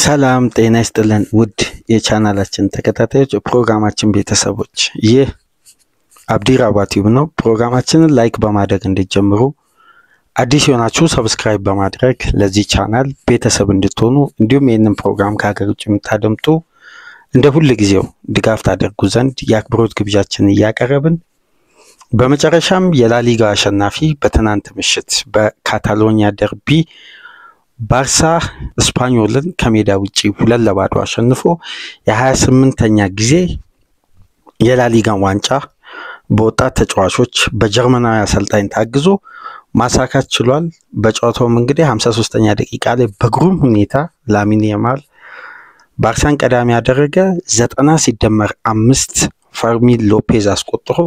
ሰላም ጤና ይስጥልን ውድ የቻናላችን ተከታታዮች ፕሮግራማችን ቤተሰቦች ይህ አብዲራባቲው ነው። ፕሮግራማችንን ላይክ በማድረግ እንድትጀምሩ አዲስ የሆናችሁ ሰብስክራይብ በማድረግ ለዚህ ቻናል ቤተሰብ እንድትሆኑ እንዲሁም ይህንን ፕሮግራም ከሀገር ውጭ የምታደምጡ እንደ ሁሉ ጊዜው ድጋፍ ታደርጉ ዘንድ የአክብሮት ግብዣችንን እያቀረብን በመጨረሻም የላሊጋ አሸናፊ በትናንት ምሽት በካታሎኒያ ደርቢ ባርሳ ስፓኞልን ከሜዳ ውጪ 2-0 አሸንፎ የ28ኛ ጊዜ የላሊጋን ዋንጫ በወጣት ተጫዋቾች በጀርመናዊ አሰልጣኝ ታግዞ ማሳካት ችሏል። በጨዋታውም እንግዲህ 53ኛ ደቂቃ ላይ በግሩም ሁኔታ ላሚን ያማል ባርሳን ቀዳሚ ያደረገ 90 ሲደመር 5 ፈርሚን ሎፔዝ አስቆጥሮ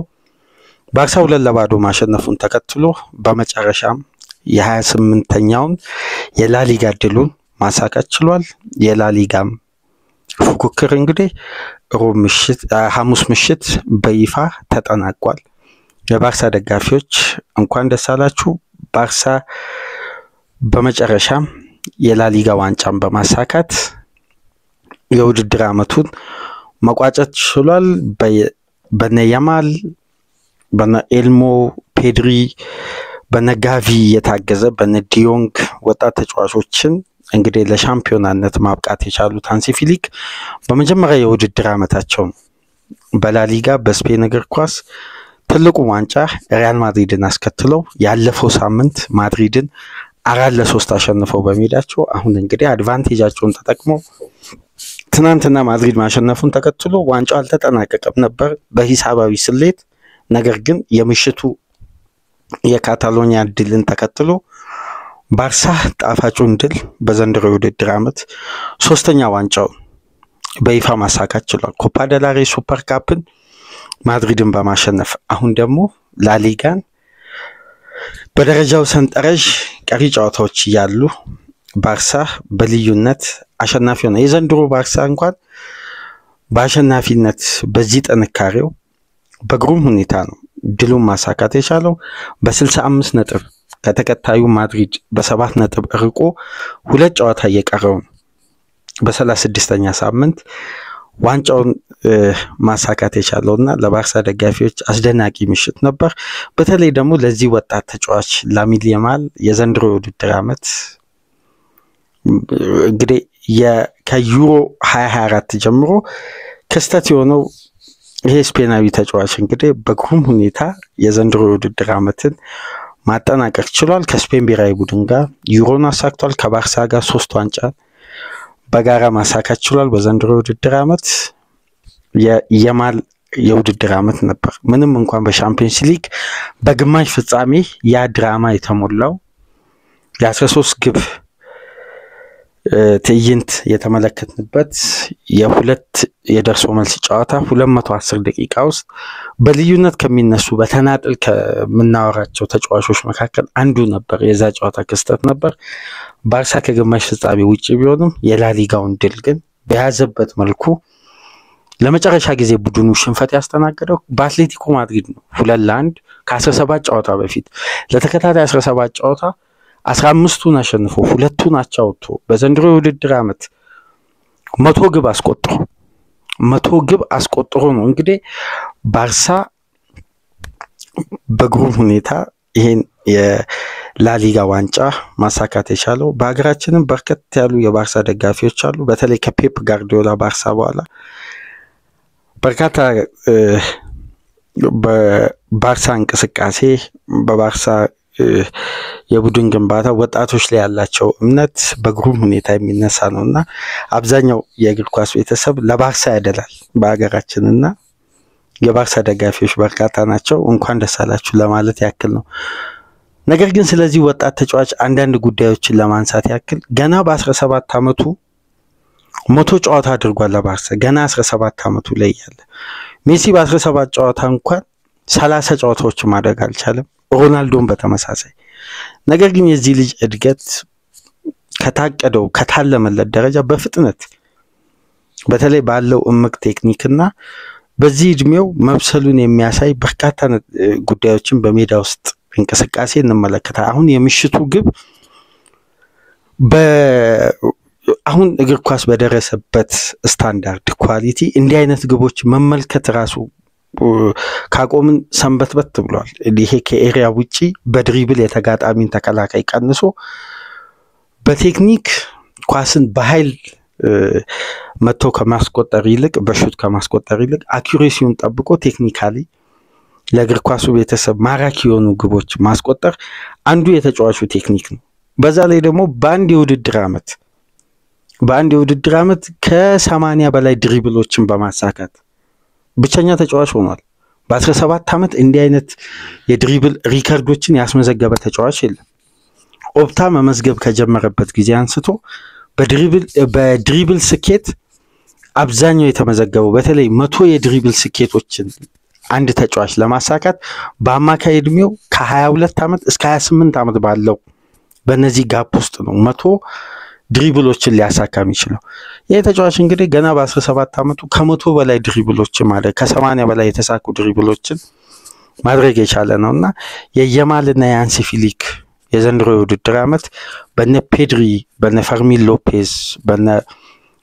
ባርሳ 2-0 ማሸነፉን ተከትሎ በመጨረሻም የ28ኛውን የላሊጋ ድሉን ማሳካት ችሏል። የላሊጋም ፉክክር እንግዲህ ሐሙስ ምሽት በይፋ ተጠናቋል። የባርሳ ደጋፊዎች እንኳን ደስ አላችሁ። ባርሳ በመጨረሻም የላሊጋ ዋንጫን በማሳካት የውድድር ዓመቱን መቋጨት ችሏል። በነያማል በነኤልሞ ፔድሪ በነጋቪ የታገዘ በነዲዮንግ ወጣት ተጫዋቾችን እንግዲህ ለሻምፒዮናነት ማብቃት የቻሉት ሃንሲ ፍሊክ በመጀመሪያ የውድድር ዓመታቸው በላሊጋ በስፔን እግር ኳስ ትልቁ ዋንጫ ሪያል ማድሪድን አስከትለው ያለፈው ሳምንት ማድሪድን 4-3 አሸንፈው በሜዳቸው አሁን እንግዲህ አድቫንቴጃቸውን ተጠቅመው ትናንትና ማድሪድ ማሸነፉን ተከትሎ ዋንጫው አልተጠናቀቀም ነበር በሂሳባዊ ስሌት። ነገር ግን የምሽቱ የካታሎኒያ ድልን ተከትሎ ባርሳ ጣፋጩን ድል በዘንድሮ የውድድር ዓመት ሶስተኛ ዋንጫው በይፋ ማሳካት ችሏል። ኮፓ ደላሬ ሱፐር ካፕን ማድሪድን በማሸነፍ አሁን ደግሞ ላሊጋን በደረጃው ሰንጠረዥ ቀሪ ጨዋታዎች ያሉ ባርሳ በልዩነት አሸናፊ ሆነ። የዘንድሮ ባርሳ እንኳን በአሸናፊነት በዚህ ጥንካሬው በግሩም ሁኔታ ነው ድሉን ማሳካት የቻለው። በ65 ነጥብ ከተከታዩ ማድሪድ በ7 ነጥብ ርቆ ሁለት ጨዋታ እየቀረው በ36ኛ ሳምንት ዋንጫውን ማሳካት የቻለውና ለባርሳ ደጋፊዎች አስደናቂ ምሽት ነበር። በተለይ ደግሞ ለዚህ ወጣት ተጫዋች ላሚን ያማል የዘንድሮ የውድድር ዓመት እንግዲህ ከዩሮ 2024 ጀምሮ ክስተት የሆነው ይሄ ስፔናዊ ተጫዋች እንግዲህ በግሩም ሁኔታ የዘንድሮ የውድድር ዓመትን ማጠናቀቅ ችሏል። ከስፔን ብሔራዊ ቡድን ጋር ዩሮን አሳክቷል። ከባርሳ ጋር 3 ዋንጫ በጋራ ማሳካት ችሏል። በዘንድሮ የውድድር ዓመት የያማል የውድድር ዓመት ነበር። ምንም እንኳን በሻምፒዮንስ ሊግ በግማሽ ፍጻሜ ያ ድራማ የተሞላው የ13 ግብ ትዕይንት የተመለከትንበት የሁለት የደርሶ መልስ ጨዋታ 210 ደቂቃ ውስጥ በልዩነት ከሚነሱ በተናጥል ከምናወራቸው ተጫዋቾች መካከል አንዱ ነበር። የዛ ጨዋታ ክስተት ነበር። ባርሳ ከግማሽ ፍጻሜ ውጪ ቢሆንም የላሊጋውን ድል ግን በያዘበት መልኩ ለመጨረሻ ጊዜ ቡድኑ ሽንፈት ያስተናገደው በአትሌቲኮ ማድሪድ ነው 2-1 ከ17 ጨዋታ በፊት ለተከታታይ 17 ጨዋታ 15ቱን አሸንፎ 2ቱን አቻ ወጥቶ በዘንድሮ የውድድር ዓመት 100 ግብ አስቆጥሮ ነው እንግዲህ ባርሳ በግሩም ሁኔታ ይሄን የላሊጋ ዋንጫ ማሳካት የቻለው። በሀገራችንም በርከት ያሉ የባርሳ ደጋፊዎች አሉ። በተለይ ከፔፕ ጋርዲዮላ ባርሳ በኋላ በርካታ በባርሳ እንቅስቃሴ በባርሳ የቡድን ግንባታ ወጣቶች ላይ ያላቸው እምነት በግሩም ሁኔታ የሚነሳ ነውና አብዛኛው የእግር ኳስ ቤተሰብ ለባርሳ ያደላል በሀገራችንና የባርሳ ደጋፊዎች በርካታ ናቸው። እንኳን ደስ አላችሁ ለማለት ያክል ነው። ነገር ግን ስለዚህ ወጣት ተጫዋች አንዳንድ ጉዳዮችን ለማንሳት ያክል ገና በ17 ዓመቱ 100 ጨዋታ አድርጓል ለባርሳ ገና 17 ዓመቱ ላይ ያለ ሜሲ በ17 ጨዋታ እንኳን 30 ጨዋታዎች ማድረግ አልቻለም። ሮናልዶን በተመሳሳይ። ነገር ግን የዚህ ልጅ እድገት ከታቀደው ከታለመለት ደረጃ በፍጥነት በተለይ ባለው እምቅ ቴክኒክና በዚህ እድሜው መብሰሉን የሚያሳይ በርካታ ጉዳዮችን በሜዳ ውስጥ እንቅስቃሴ እንመለከታለን። አሁን የምሽቱ ግብ አሁን እግር ኳስ በደረሰበት ስታንዳርድ ኳሊቲ እንዲህ አይነት ግቦች መመልከት ራሱ ካቆምን ሰንበትበት ብሏል። ይሄ ከኤሪያ ውጪ በድሪብል የተጋጣሚን ተከላካይ ቀንሶ በቴክኒክ ኳስን በኃይል መቶ ከማስቆጠር ይልቅ በሹት ከማስቆጠር ይልቅ አኩሬሲውን ጠብቆ ቴክኒካሊ ለእግር ኳሱ ቤተሰብ ማራኪ የሆኑ ግቦች ማስቆጠር አንዱ የተጫዋቹ ቴክኒክ ነው። በዛ ላይ ደግሞ በአንድ የውድድር ዓመት ከ80 በላይ ድሪብሎችን በማሳካት ብቸኛ ተጫዋች ሆኗል። በ17 ዓመት እንዲህ አይነት የድሪብል ሪከርዶችን ያስመዘገበ ተጫዋች የለም። ኦፕታ መመዝገብ ከጀመረበት ጊዜ አንስቶ በድሪብል ስኬት አብዛኛው የተመዘገበው በተለይ 100 የድሪብል ስኬቶችን አንድ ተጫዋች ለማሳካት በአማካይ እድሜው ከ22 ዓመት እስከ 28 ዓመት ባለው በእነዚህ ጋፕ ውስጥ ነው 100 ድሪብሎችን ሊያሳካ የሚችለው። ይሄ ተጫዋች እንግዲህ ገና በ17 ዓመቱ ከ100 በላይ ድሪብሎችን ማለት ከ80 በላይ የተሳኩ ድሪብሎችን ማድረግ የቻለ ነውና የየማልና የአንሲ ፊሊክ የዘንድሮ የውድድር ዓመት በነ ፔድሪ በነ ፈርሚን ሎፔዝ በነ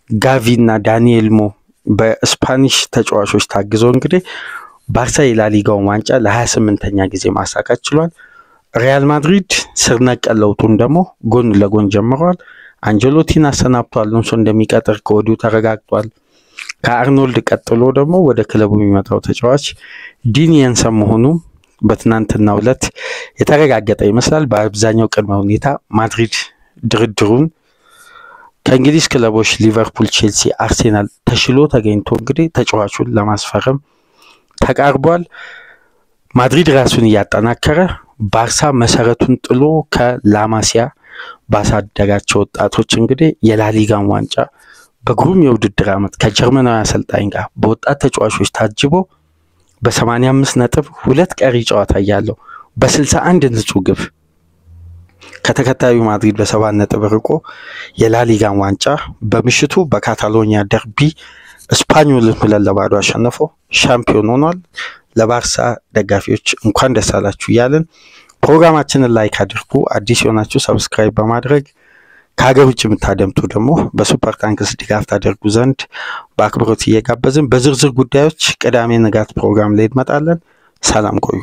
ጋቪና ዳንኤል ሞ በስፓኒሽ ተጫዋቾች ታግዞ እንግዲህ ባርሳ የላሊጋውን ዋንጫ ለ28ኛ ጊዜ ማሳካት ችሏል። ሪያል ማድሪድ ስር ነቀል ለውጡን ደግሞ ጎን ለጎን ጀምሯል። አንጀሎቲን አሰናብቷል። አሎንሶ እንደሚቀጥር ከወዲሁ ተረጋግጧል። ከአርኖልድ ቀጥሎ ደግሞ ወደ ክለቡ የሚመጣው ተጫዋች ዲን የንሰን መሆኑ በትናንትናው ዕለት የተረጋገጠ ይመስላል። በአብዛኛው ቅድመ ሁኔታ ማድሪድ ድርድሩን ከእንግሊዝ ክለቦች ሊቨርፑል፣ ቼልሲ፣ አርሴናል ተሽሎ ተገኝቶ እንግዲህ ተጫዋቹን ለማስፈረም ተቃርቧል። ማድሪድ ራሱን እያጠናከረ ባርሳ መሰረቱን ጥሎ ከላማሲያ ባሳደጋቸው ወጣቶች እንግዲህ የላሊጋን ዋንጫ በግሩም የውድድር ዓመት ከጀርመናዊ አሰልጣኝ ጋር በወጣት ተጫዋቾች ታጅቦ በ85 ነጥብ 2 ቀሪ ጨዋታ ያለው በ61 ንጹህ ግብ ከተከታዩ ማድሪድ በ7 ነጥብ ርቆ የላሊጋን ዋንጫ በምሽቱ በካታሎኒያ ደርቢ ስፓኞልን 2-0 አሸንፎ ሻምፒዮን ሆኗል። ለባርሳ ደጋፊዎች እንኳን ደስ አላችሁ እያልን ፕሮግራማችንን ላይክ አድርጉ። አዲስ የሆናችሁ ሰብስክራይብ በማድረግ ከሀገር ውጭ የምታደምጡ ደግሞ በሱፐር ታንክስ ድጋፍ ታደርጉ ዘንድ በአክብሮት እየጋበዝን በዝርዝር ጉዳዮች ቅዳሜ ንጋት ፕሮግራም ላይ እንመጣለን። ሰላም ቆዩ።